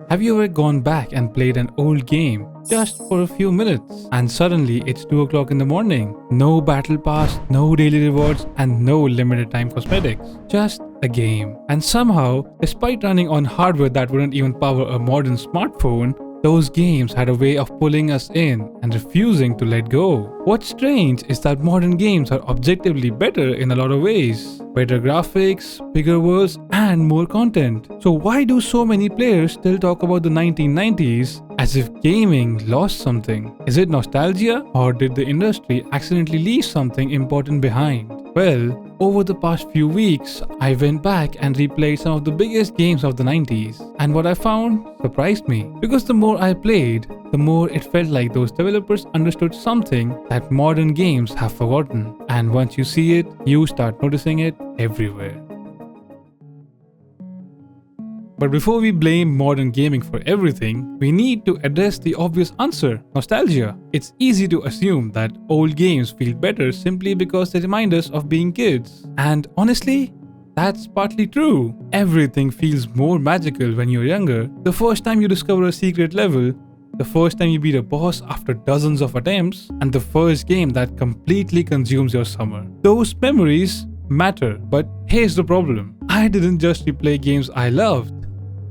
Have you ever gone back and played an old game just for a few minutes and suddenly it's 2 o'clock in the morning? No battle pass, no daily rewards, and no limited time cosmetics. Just a game. And somehow, despite running on hardware that wouldn't even power a modern smartphone, those games had a way of pulling us in and refusing to let go. What's strange is that modern games are objectively better in a lot of ways. Better graphics, bigger worlds, and more content. So why do so many players still talk about the 1990s as if gaming lost something? Is it nostalgia, or did the industry accidentally leave something important behind? Well, over the past few weeks, I went back and replayed some of the biggest games of the 90s, and what I found surprised me. Because the more I played, the more it felt like those developers understood something that modern games have forgotten. And once you see it, you start noticing it everywhere. But before we blame modern gaming for everything, we need to address the obvious answer: nostalgia. It's easy to assume that old games feel better simply because they remind us of being kids. And honestly, that's partly true. Everything feels more magical when you're younger. The first time you discover a secret level, the first time you beat a boss after dozens of attempts, and the first game that completely consumes your summer. Those memories matter, but here's the problem. I didn't just replay games I loved.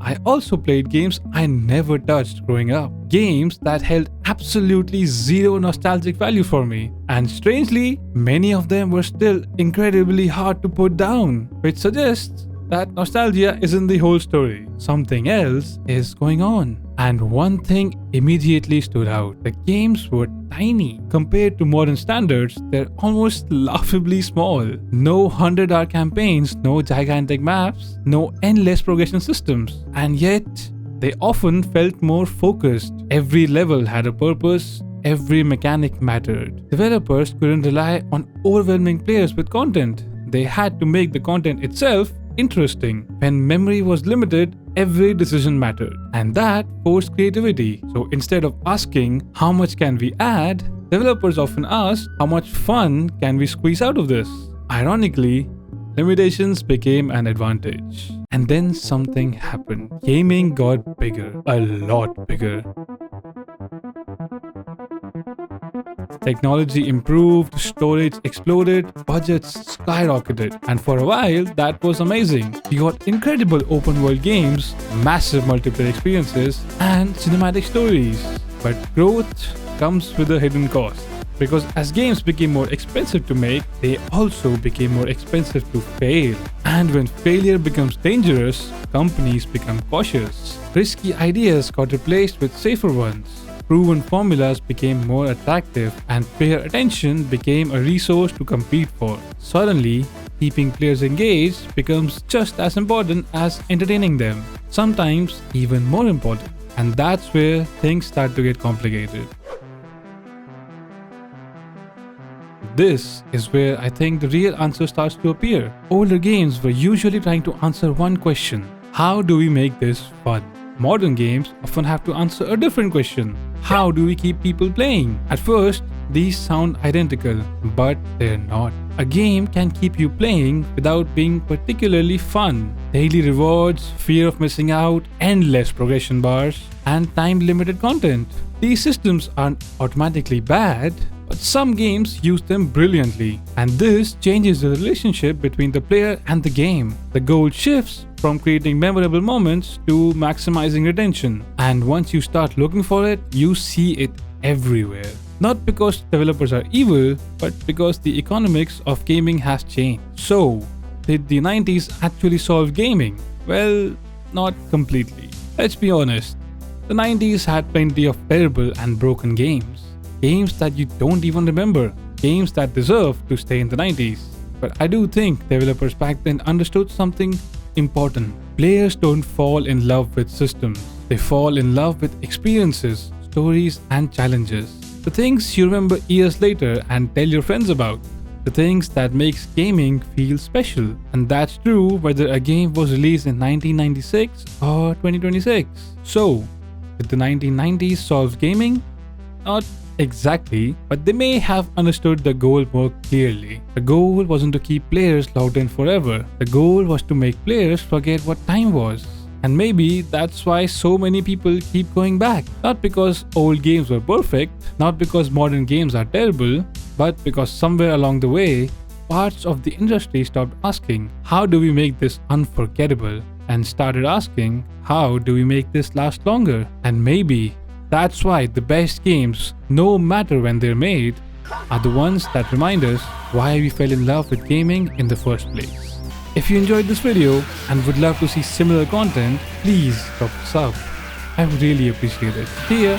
I also played games I never touched growing up. Games that held absolutely zero nostalgic value for me. And strangely, many of them were still incredibly hard to put down, which suggests that nostalgia isn't the whole story. Something else is going on. And one thing immediately stood out. The games were tiny. Compared to modern standards, they're almost laughably small. No 100-hour campaigns, no gigantic maps, no endless progression systems. And yet, they often felt more focused. Every level had a purpose. Every mechanic mattered. Developers couldn't rely on overwhelming players with content. They had to make the content itself interesting. When memory was limited, every decision mattered, and that forced creativity. So instead of asking how much can we add, developers often asked how much fun can we squeeze out of this. Ironically, limitations became an advantage. And then something happened. Gaming got bigger, a lot bigger. Technology improved, storage exploded, budgets skyrocketed, and for a while that was amazing. We got incredible open world games, massive multiplayer experiences, and cinematic stories. But growth comes with a hidden cost. Because as games became more expensive to make, they also became more expensive to fail. And when failure becomes dangerous, companies become cautious. Risky ideas got replaced with safer ones. Proven formulas became more attractive, and player attention became a resource to compete for. Suddenly, keeping players engaged becomes just as important as entertaining them, sometimes even more important. And that's where things start to get complicated. This is where I think the real answer starts to appear. Older games were usually trying to answer one question: how do we make this fun? Modern games often have to answer a different question: how do we keep people playing? At first, these sound identical, but they're not. A game can keep you playing without being particularly fun. Daily rewards, fear of missing out, endless progression bars, and time-limited content. These systems aren't automatically bad, but some games use them brilliantly, and this changes the relationship between the player and the game. The goal shifts from creating memorable moments to maximizing retention, and once you start looking for it, you see it everywhere. Not because developers are evil, but because the economics of gaming has changed. So, did the 90s actually solve gaming? Well, not completely. Let's be honest, the 90s had plenty of terrible and broken games. Games that you don't even remember. Games that deserve to stay in the 90s. But I do think developers back then understood something important. Players don't fall in love with systems. They fall in love with experiences, stories, and challenges. The things you remember years later and tell your friends about. The things that makes gaming feel special. And that's true whether a game was released in 1996 or 2026. So, did the 1990s solve gaming? Not exactly, but they may have understood the goal more clearly. The goal wasn't to keep players logged in forever. The goal was to make players forget what time was. And maybe that's why so many people keep going back. Not because old games were perfect, not because modern games are terrible, but because somewhere along the way, parts of the industry stopped asking, how do we make this unforgettable? And started asking, how do we make this last longer? And maybe that's why the best games, no matter when they're made, are the ones that remind us why we fell in love with gaming in the first place. If you enjoyed this video and would love to see similar content, please drop a sub. I would really appreciate it. See ya!